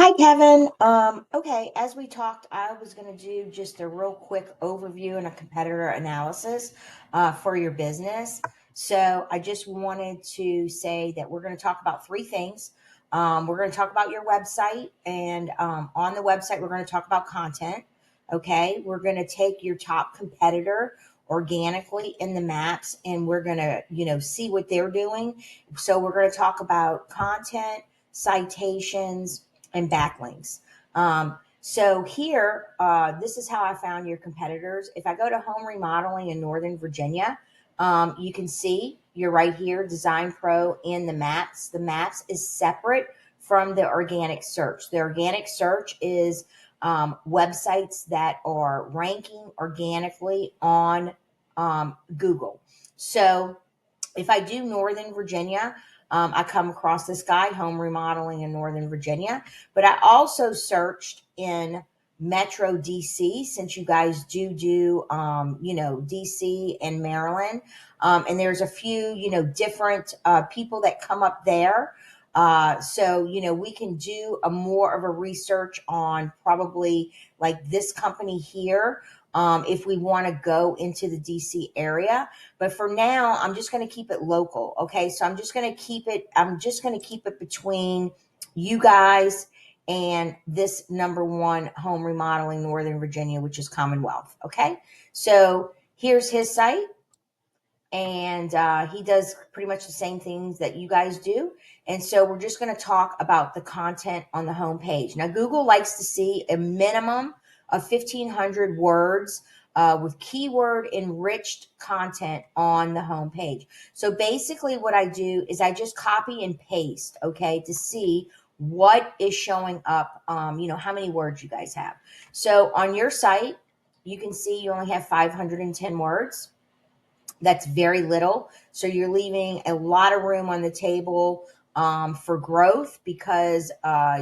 Hi, Kevin. Okay, as we talked, I was going to do just a real quick overview and a competitor analysis for your business. So I just wanted to say that we're going to talk about three things. We're going to talk about your website, and on the website, we're going to talk about content. Okay, we're going to take your top competitor organically in the maps, and we're going to, see what they're doing. So we're going to talk about content, citations, and backlinks. So here, this is how I found your competitors. If I go to home remodeling in Northern Virginia, you can see you're right here, Design Pro in the maps. The maps is separate from the organic search. The organic search is websites that are ranking organically on Google. So if I do Northern Virginia, I come across this guy, home remodeling in Northern Virginia. But I also searched in Metro DC, since you guys do DC and Maryland. And there's a few, different people that come up there. So, we can do a more of a research on probably like this company here, if we want to go into the DC area. But for now, I'm just going to keep it local. Okay. So I'm just going to keep it between you guys and this number one home remodeling Northern Virginia, which is Commonwealth. Okay. So here's his site, and he does pretty much the same things that you guys do. And so we're just going to talk about the content on the home page. Now, Google likes to see a minimum of 1,500 words with keyword enriched content on the home page. So basically, what I do is I just copy and paste, okay, to see what is showing up, how many words you guys have. So on your site, you can see you only have 510 words. That's very little. So you're leaving a lot of room on the table for growth, because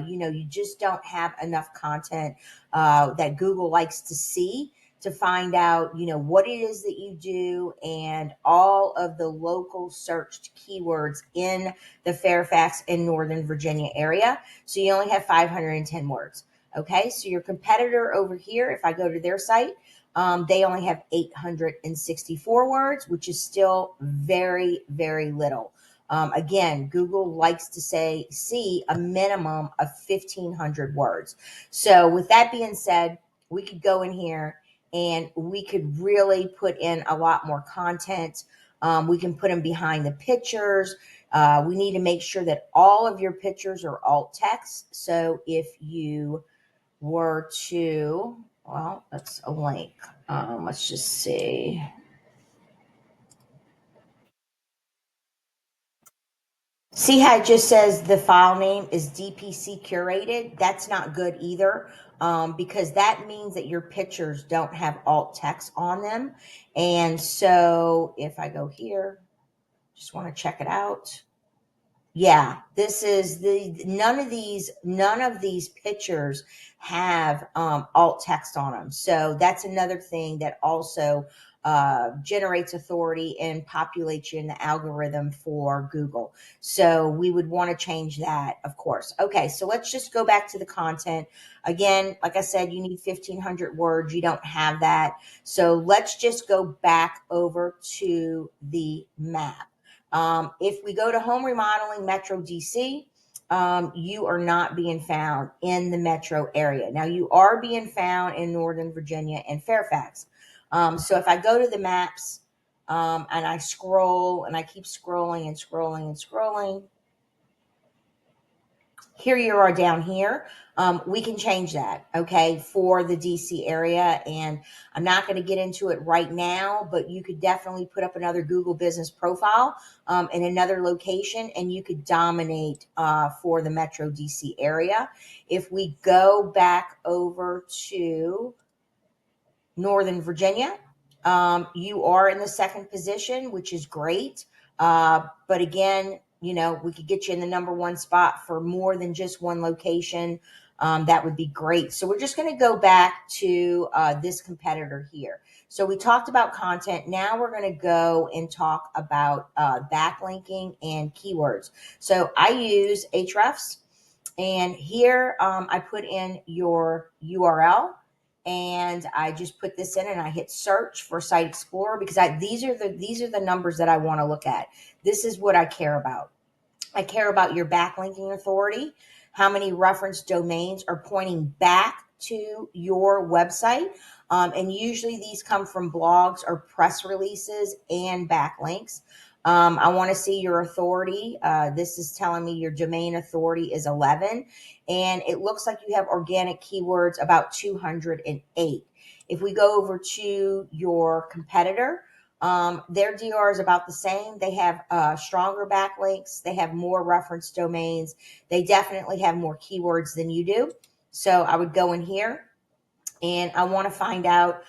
you just don't have enough content that Google likes to see to find out what it is that you do and all of the local searched keywords in the Fairfax and Northern Virginia area. So you only have 510 words. Okay, so your competitor over here, if I go to their site, they only have 864 words, which is still very, very little. Again, Google likes to see a minimum of 1,500 words. So with that being said, we could go in here and we could really put in a lot more content. We can put them behind the pictures. We need to make sure that all of your pictures are alt text. So if you were to, well, that's a link. Let's just see. See how it just says the file name is DPC curated? That's not good either, because that means that your pictures don't have alt text on them. And so if I go here, just want to check it out. Yeah, this is the none of these pictures have alt text on them. So that's another thing that also generates authority and populates you in the algorithm for Google. So we would want to change that, of course. Okay, so let's just go back to the content. Again, like I said, you need 1,500 words. You don't have that. So let's just go back over to the map. If we go to home remodeling Metro DC, you are not being found in the metro area. Now, you are being found in Northern Virginia and Fairfax. So if I go to the maps, and I scroll and I keep scrolling and scrolling and scrolling, here you are down here. We can change that, okay, for the DC area. And I'm not going to get into it right now, but you could definitely put up another Google business profile in another location, and you could dominate for the Metro DC area. If we go back over to Northern Virginia, you are in the second position, which is great. But again, we could get you in the number one spot for more than just one location. That would be great. So we're just going to go back to this competitor here. So we talked about content. Now we're going to go and talk about backlinking and keywords. So I use Ahrefs. And here I put in your URL, and I just put this in and I hit search for Site Explorer, because these are the numbers that I want to look at. This is what I care about. I care about your backlinking authority, how many reference domains are pointing back to your website. And usually these come from blogs or press releases and backlinks. I want to see your authority. This is telling me your domain authority is 11, and it looks like you have organic keywords about 208. If we go over to your competitor, their DR is about the same. They have stronger backlinks. They have more reference domains. They definitely have more keywords than you do. So I would go in here and I want to find out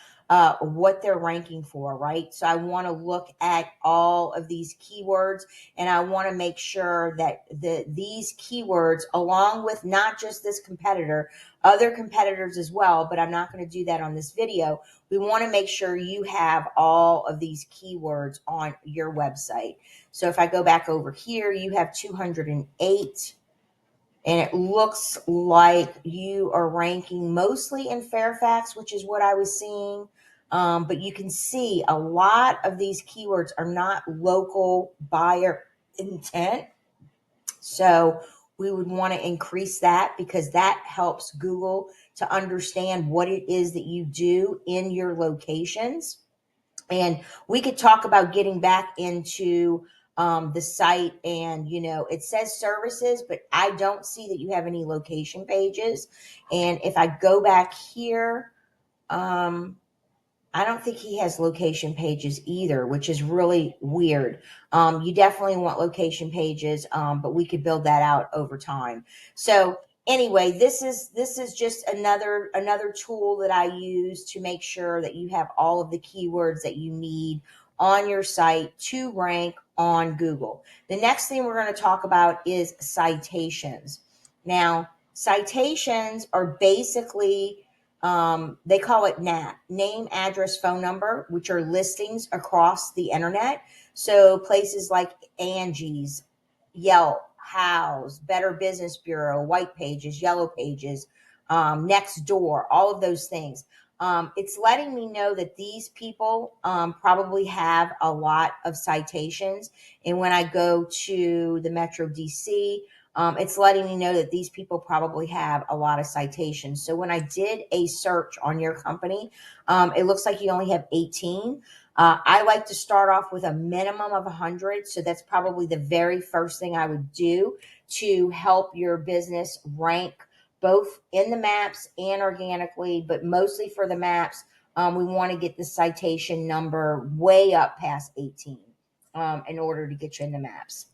what they're ranking for, right? So I want to look at all of these keywords, and I want to make sure that these keywords, along with not just this competitor, other competitors as well, but I'm not going to do that on this video. We want to make sure you have all of these keywords on your website. So if I go back over here, you have 208. And it looks like you are ranking mostly in Fairfax, which is what I was seeing. But you can see a lot of these keywords are not local buyer intent. So we would want to increase that, because that helps Google to understand what it is that you do in your locations. And we could talk about getting back into the site, and it says services, but I don't see that you have any location pages. And if I go back here, um, I don't think he has location pages either, which is really weird. You definitely want location pages, but we could build that out over time. So anyway, this is just another tool that I use to make sure that you have all of the keywords that you need on your site to rank on Google. The next thing we're going to talk about is citations. Now, citations are basically they call it NAP, name, address, phone number, which are listings across the internet. So places like Angie's, Yelp, House, Better Business Bureau, White Pages, Yellow Pages, Nextdoor, all of those things. It's letting me know that these people probably have a lot of citations. And when I go to the Metro DC, it's letting me know that these people probably have a lot of citations. So when I did a search on your company, it looks like you only have 18. I like to start off with a minimum of 100. So that's probably the very first thing I would do to help your business rank both in the maps and organically, but mostly for the maps. We want to get the citation number way up past 18 in order to get you in the maps.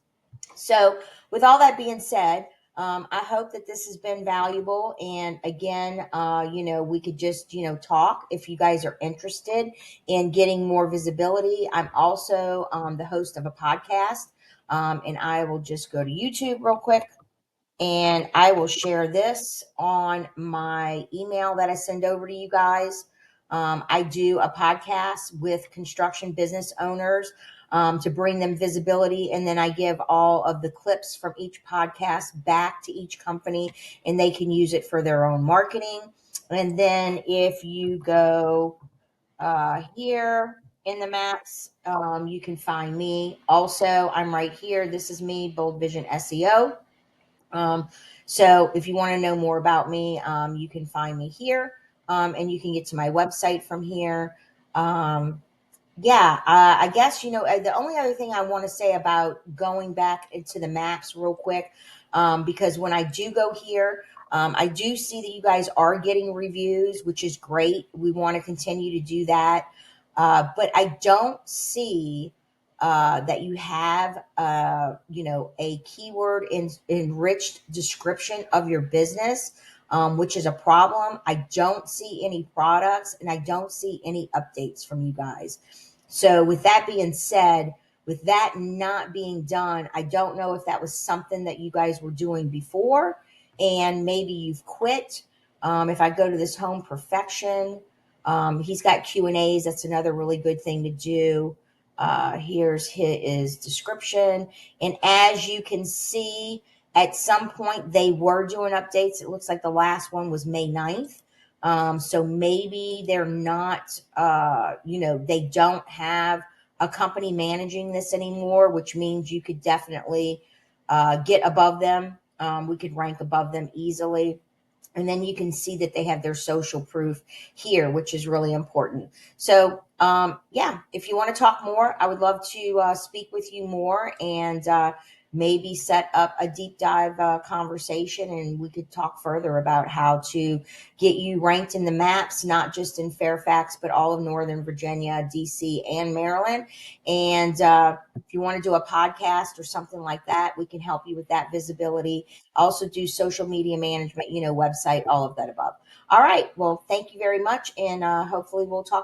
So with all that being said, I hope that this has been valuable. And again, we could just, talk if you guys are interested in getting more visibility. I'm also the host of a podcast, and I will just go to YouTube real quick, and I will share this on my email that I send over to you guys. I do a podcast with construction business owners to bring them visibility, and then I give all of the clips from each podcast back to each company, and they can use it for their own marketing. And then if you go here in the maps, you can find me. Also, I'm right here. This is me, Bold Vision SEO. So if you want to know more about me, you can find me here, and you can get to my website from here. I guess, the only other thing I want to say about going back into the maps real quick, because when I do go here, I do see that you guys are getting reviews, which is great. We want to continue to do that. But I don't see that you have, a keyword enriched description of your business, which is a problem. I don't see any products, and I don't see any updates from you guys. So with that being said, with that not being done, I don't know if that was something that you guys were doing before and maybe you've quit. If I go to this home perfection, he's got Q&As. That's another really good thing to do. Here's his description. And as you can see, At some point, they were doing updates. It looks like the last one was May 9th. So maybe they're not, they don't have a company managing this anymore, which means you could definitely get above them. We could rank above them easily. And then you can see that they have their social proof here, which is really important. So, yeah, if you want to talk more, I would love to speak with you more and maybe set up a deep dive conversation, and we could talk further about how to get you ranked in the maps, not just in Fairfax, but all of Northern Virginia, DC, and Maryland. And if you want to do a podcast or something like that, we can help you with that visibility. Also do social media management, website, all of that above. All right. Well, thank you very much. And hopefully we'll talk soon.